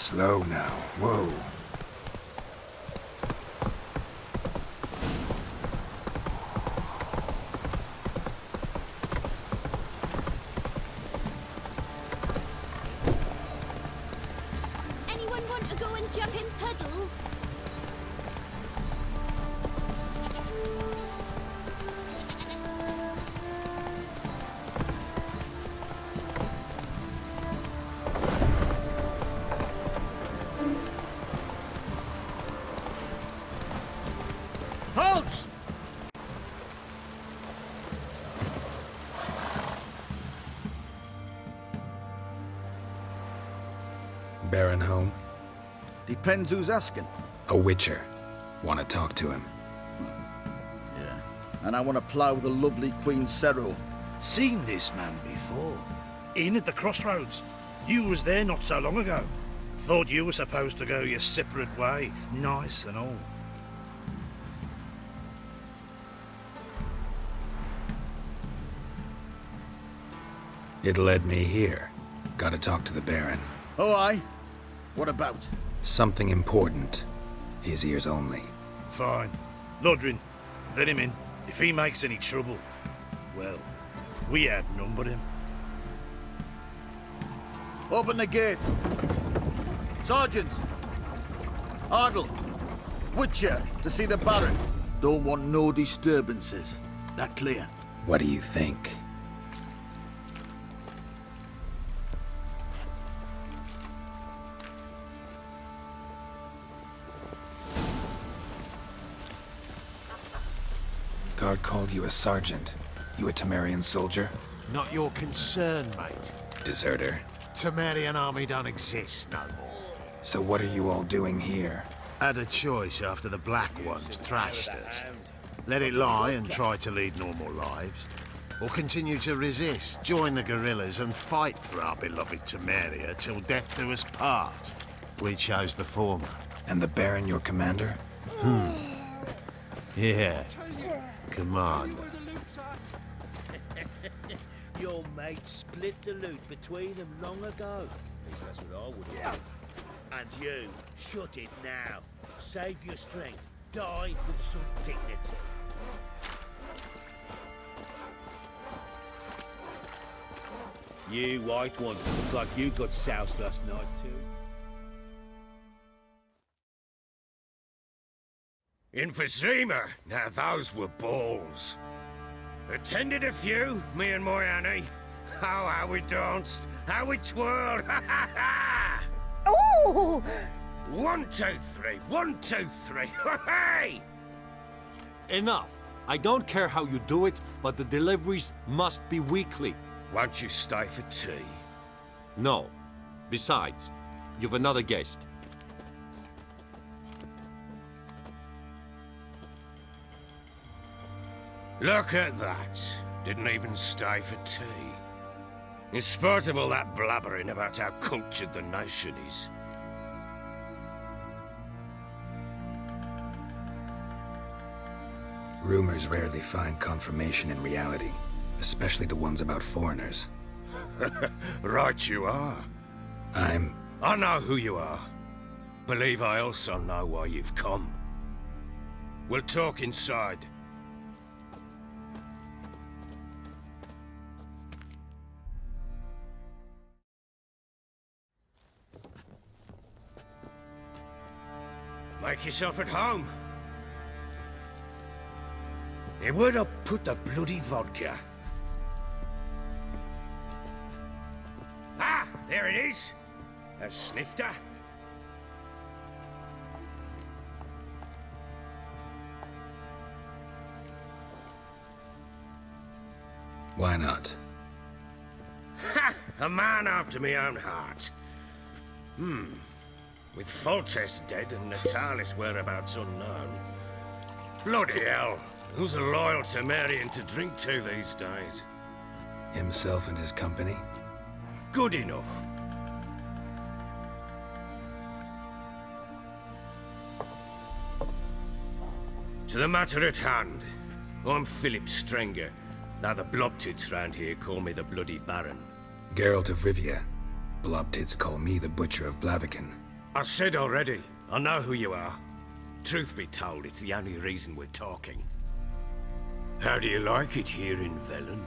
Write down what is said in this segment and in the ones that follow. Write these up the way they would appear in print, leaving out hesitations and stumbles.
Slow now. Whoa. Anyone want to go and jump in puddles? Halt! Baron home? Depends who's asking. A witcher. Want to talk to him. Yeah. And I want to plough the lovely Queen Ciri. Seen this man before. In at the crossroads. You was there not so long ago. Thought you were supposed to go your separate way, nice and all. It led me here. Gotta talk to the Baron. Oh, aye? What about? Something important. His ears only. Fine. Lodrin, let him in. If he makes any trouble, well, we outnumber him. Open the gate. Sergeants! Ardle! Witcher, to see the Baron. Don't want no disturbances. That clear? What do you think? Guard called you a sergeant. You a Temerian soldier? Not your concern, mate. Deserter. Temerian army don't exist no more. So what are you all doing here? Had a choice after the Black Ones thrashed us. Let it lie and try to lead normal lives. Or continue to resist, join the guerrillas and fight for our beloved Temeria till death do us part. We chose the former. And the Baron your commander? Yeah. Commander. Your mate split the loot between them long ago. At least that's what I would do. And you, shut it now. Save your strength. Die with some dignity. You white one, look like you got soused last night too. Emphysema, now those were balls. Attended a few, me and my Annie. Oh, how we danced, how we twirled, ha ha ha! Ooh! 1, 2, 3, 1, 2, 3, hey! Enough. I don't care how you do it, but the deliveries must be weekly. Won't you stay for tea? No. Besides, you've another guest. Look at that. Didn't even stay for tea. In spite of all that blabbering about how cultured the nation is. Rumors rarely find confirmation in reality, especially the ones about foreigners. Right you are. I know who you are. Believe I also know why you've come. We'll talk inside. Make yourself at home. Hey, where'd I put the bloody vodka? Ah, there it is. A snifter. Why not? Ha! A man after my own heart. With Foltest dead and Natalis' whereabouts unknown. Bloody hell. Who's a loyal Temerian to drink to these days? Himself and his company? Good enough. To the matter at hand. I'm Philip Strenger. Now the blobtits round here call me the Bloody Baron. Geralt of Rivia. Blobtits call me the Butcher of Blaviken. I said already, I know who you are. Truth be told, it's the only reason we're talking. How do you like it here in Velen?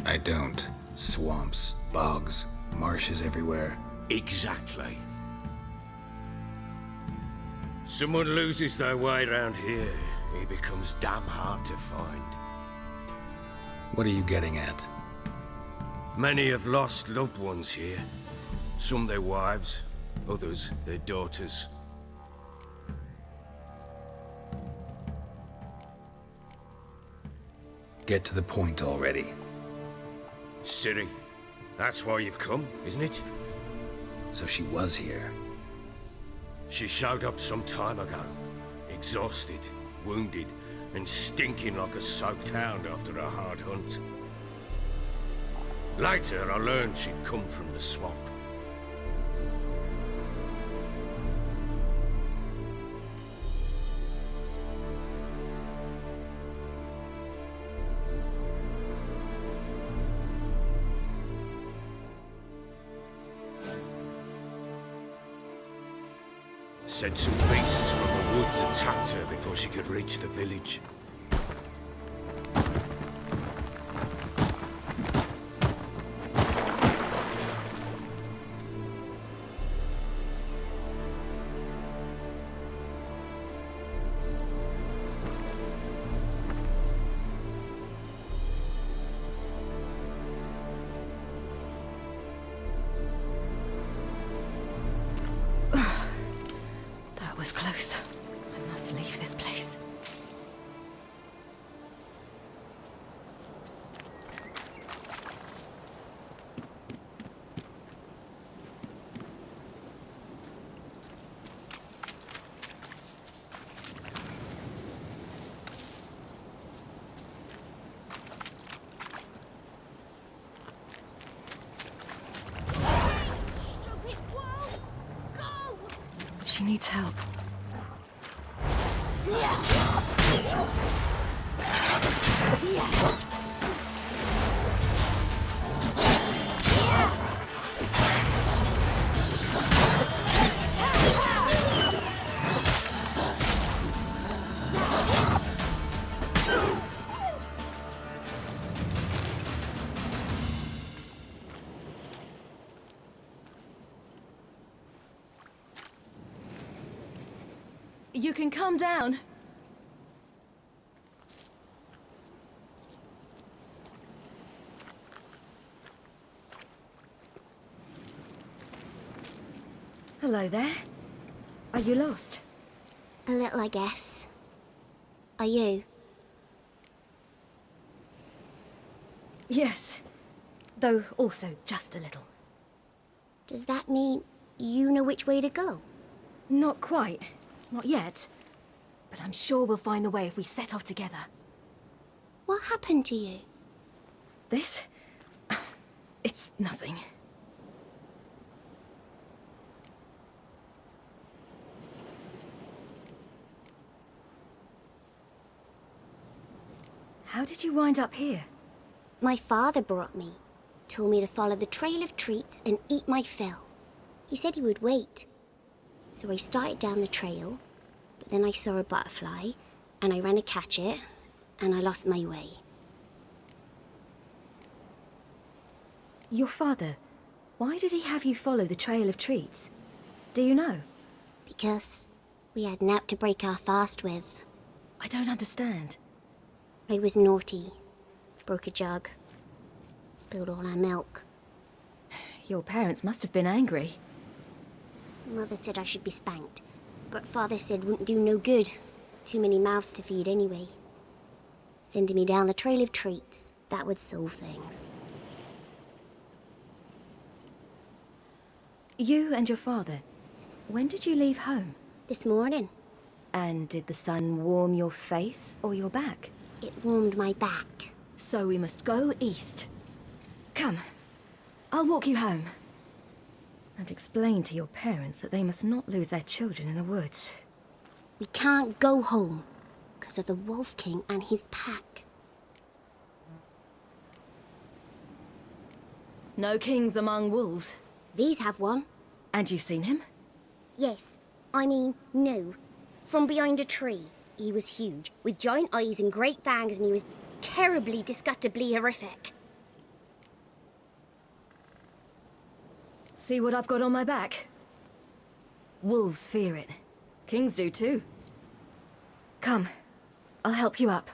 I don't. Swamps, bogs, marshes everywhere. Exactly. Someone loses their way around here, he becomes damn hard to find. What are you getting at? Many have lost loved ones here. Some their wives, others their daughters. Get to the point already. Ciri, that's why you've come, isn't it? So she was here. She showed up some time ago, exhausted, wounded, and stinking like a soaked hound after a hard hunt. Later, I learned she'd come from the swamp. Said some beasts from the woods attacked her before she could reach the village. That was close. I must leave this place. Stupid wolves! Go! She needs help. You can calm down. Hello there. Are you lost? A little, I guess. Are you? Yes. Though also just a little. Does that mean you know which way to go? Not quite. Not yet. But I'm sure we'll find the way if we set off together. What happened to you? This? It's nothing. How did you wind up here? My father brought me. Told me to follow the trail of treats and eat my fill. He said he would wait. So I started down the trail, but then I saw a butterfly, and I ran to catch it, and I lost my way. Your father, why did he have you follow the trail of treats? Do you know? Because we had naught to break our fast with. I don't understand. I was naughty. Broke a jug. Spilled all our milk. Your parents must have been angry. Mother said I should be spanked, but Father said wouldn't do no good. Too many mouths to feed anyway. Sending me down the trail of treats, that would solve things. You and your father, when did you leave home? This morning, And did the sun warm your face or your back? it warmed my back. So we must go east. Come, I'll walk you home. And explain to your parents that they must not lose their children in the woods. We can't go home because of the Wolf King and his pack. No kings among wolves. These have one. And you've seen him? Yes, I mean, no. From behind a tree. He was huge, with giant eyes and great fangs, and he was terribly, disgustingly horrific. See what I've got on my back? Wolves fear it. Kings do too. Come, I'll help you up.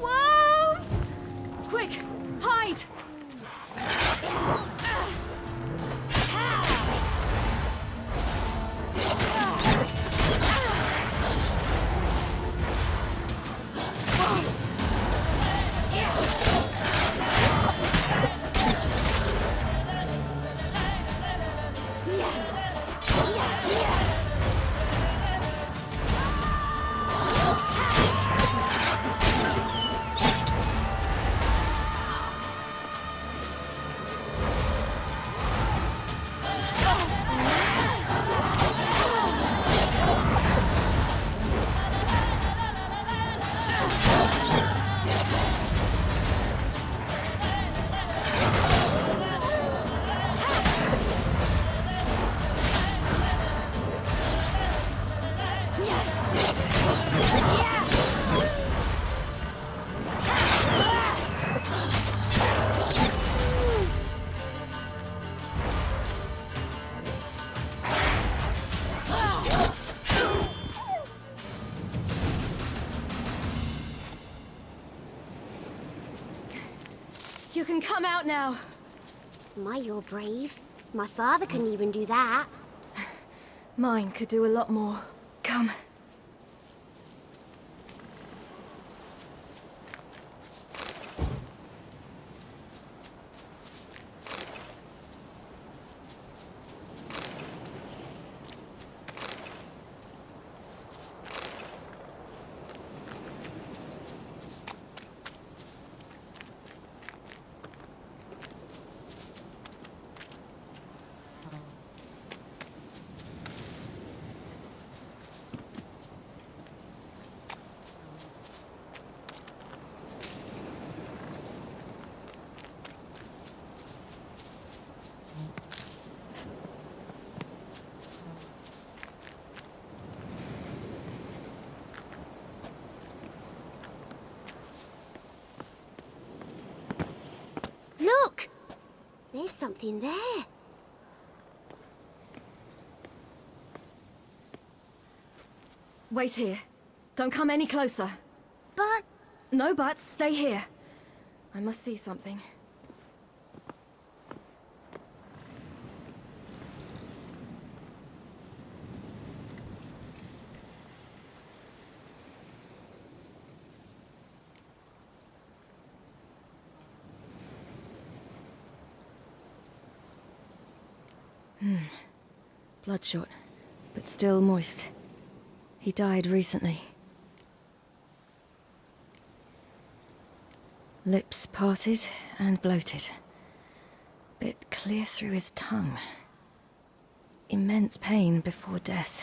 Wolves! Quick, hide! You can come out now. My, you're brave. My father couldn't even do that. Mine could do a lot more. Come. Look! There's something there. Wait here. Don't come any closer. But... No buts. Stay here. I must see something. Bloodshot, but still moist. He died recently. Lips parted and bloated. Bit clear through his tongue. Immense pain before death.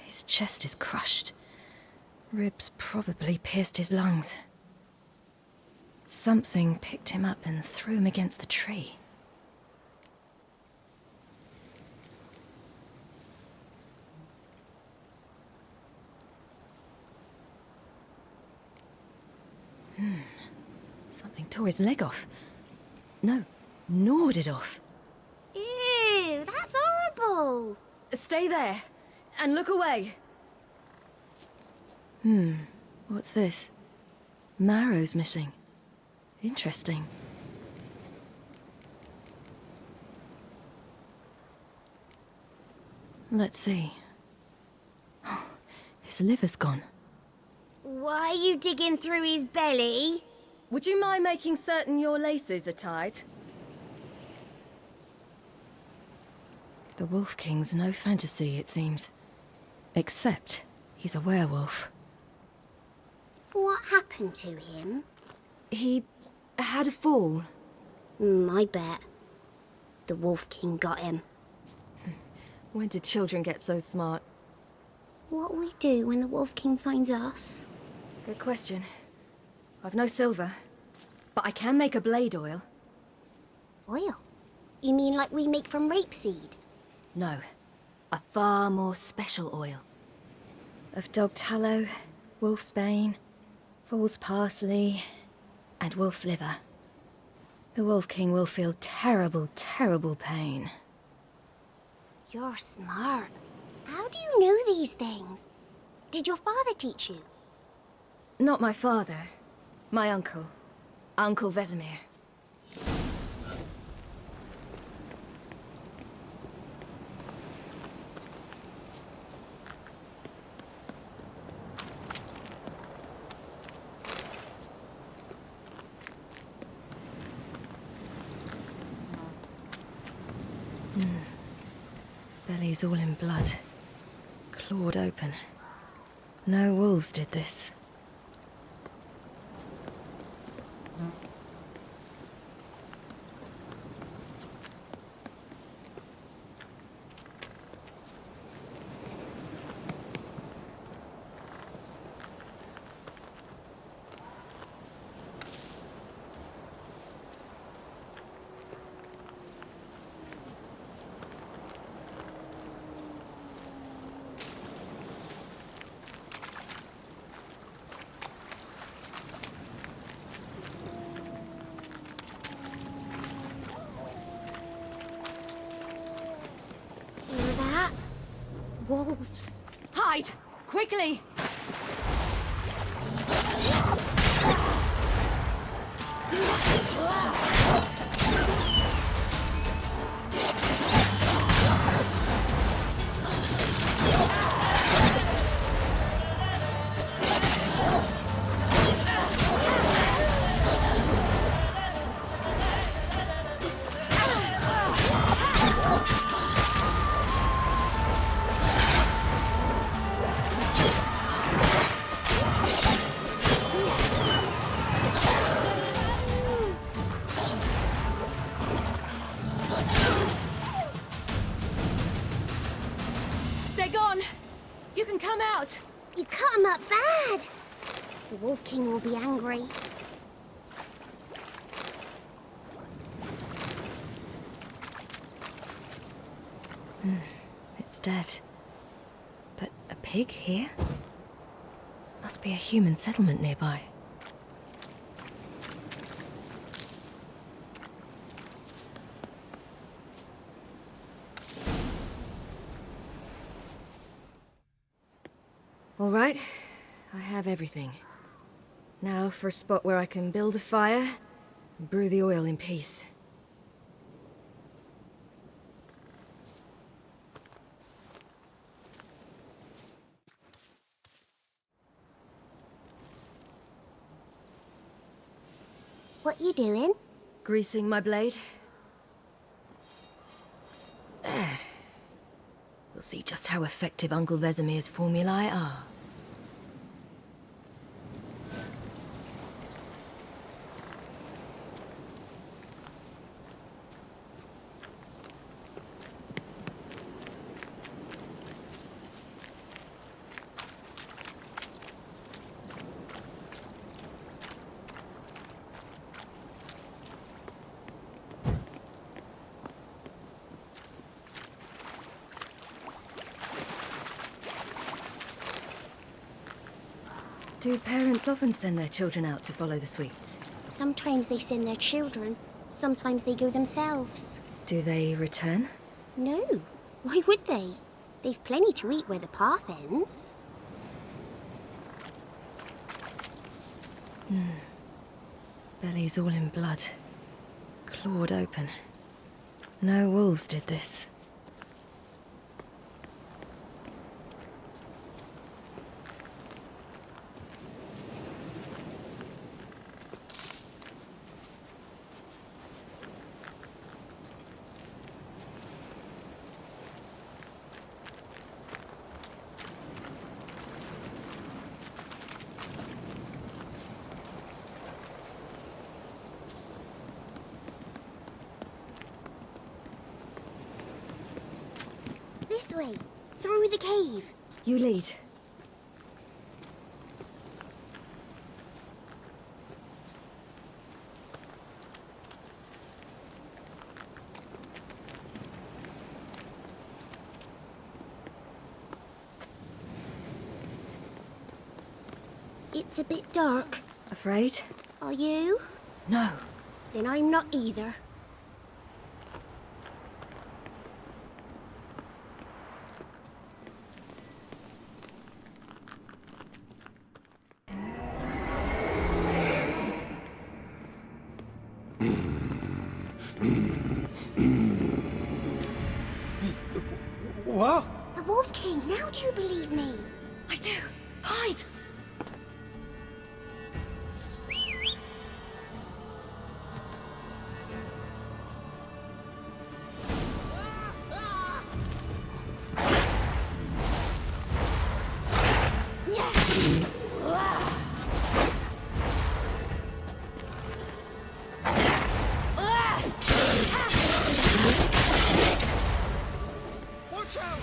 His chest is crushed. Ribs probably pierced his lungs. Something picked him up and threw him against the tree. Something tore his leg off. No, gnawed it off. Ew, that's horrible. Stay there. and look away. What's this? Marrow's missing. Interesting. Let's see. His liver's gone. Why are you digging through his belly? Would you mind making certain your laces are tied? The Wolf King's no fantasy, it seems. Except he's a werewolf. What happened to him? He had a fall. I bet. The Wolf King got him. When did children get so smart? What'll we do when the Wolf King finds us? Good question. I've no silver, but I can make a blade oil. Oil? You mean like we make from rapeseed? No, a far more special oil. Of dog tallow, wolf's bane, foal's parsley, and wolf's liver. The Wolf King will feel terrible, terrible pain. You're smart. How do you know these things? Did your father teach you? Not my father. My uncle. Uncle Vesemir. Belly's all in blood. Clawed open. No wolves did this. Wolves. Hide! Quickly! They're gone! You can come out! You cut him up bad. The Wolf King will be angry. It's dead. But a pig here? Must be a human settlement nearby. All right, I have everything. Now for a spot where I can build a fire and brew the oil in peace. What you doing? Greasing my blade. There. We'll see just how effective Uncle Vesemir's formulae are. Do parents often send their children out to follow the sweets? Sometimes they send their children. Sometimes they go themselves. Do they return? No. Why would they? They've plenty to eat where the path ends. Belly's all in blood. Clawed open. No wolves did this. This way, through the cave. You lead. It's a bit dark. Afraid? Are you? No. Then I'm not either. What? The Wolf King, now do you believe me? I do. Hide! Watch out!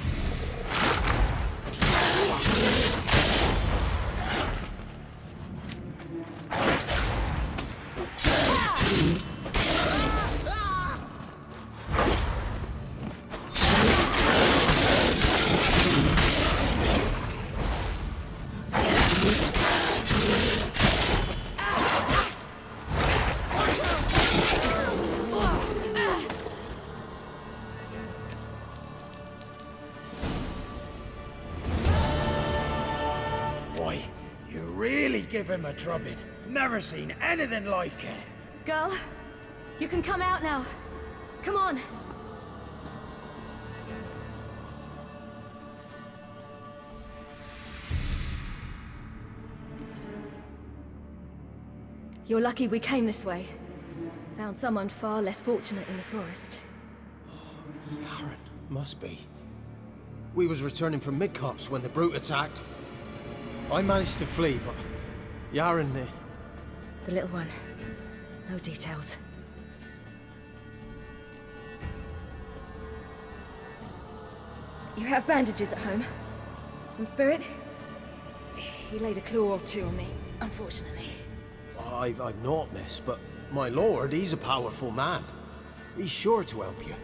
Boy, you really give him a drubbing. Never seen anything like it. Girl, you can come out now. Come on. You're lucky we came this way. Found someone far less fortunate in the forest. Aaron, must be. We was returning from Midcops when the brute attacked. I managed to flee, but Yaren, The little one. No details. You have bandages at home? Some spirit? He laid a claw or two on me, unfortunately. I've not, miss, but my lord, he's a powerful man. He's sure to help you.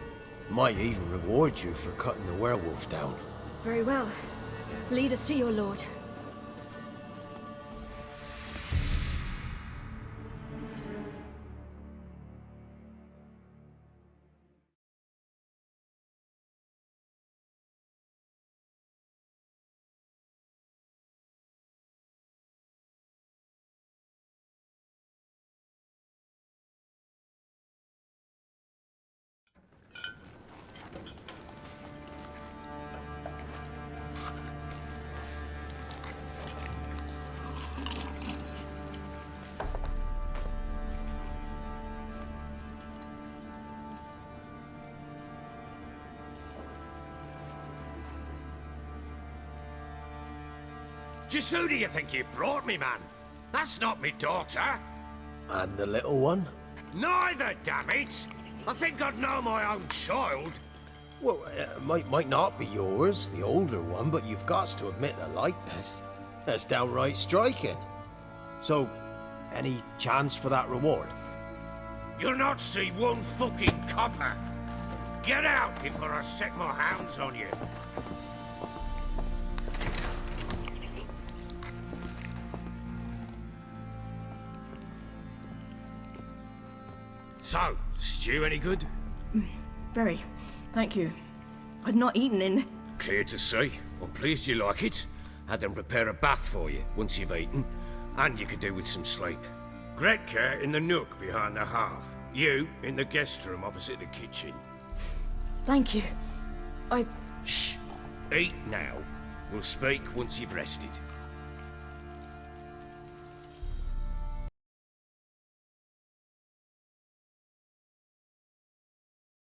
Might even reward you for cutting the werewolf down. Very well. Lead us to your lord. Just who do you think you brought me, man? That's not me daughter. And the little one? Neither, damn it! I think I'd know my own child. Well, might not be yours, the older one, but you've got to admit a likeness. That's downright striking. So, any chance for that reward? You'll not see one fucking copper. Get out before I set my hounds on you. So, stew any good? Very. Thank you. I'd not eaten in Clear to see. I'm pleased you like it. Had them prepare a bath for you once you've eaten, and you could do with some sleep. Gretka in the nook behind the hearth. You in the guest room opposite the kitchen. Thank you. Shh. Eat now. We'll speak once you've rested.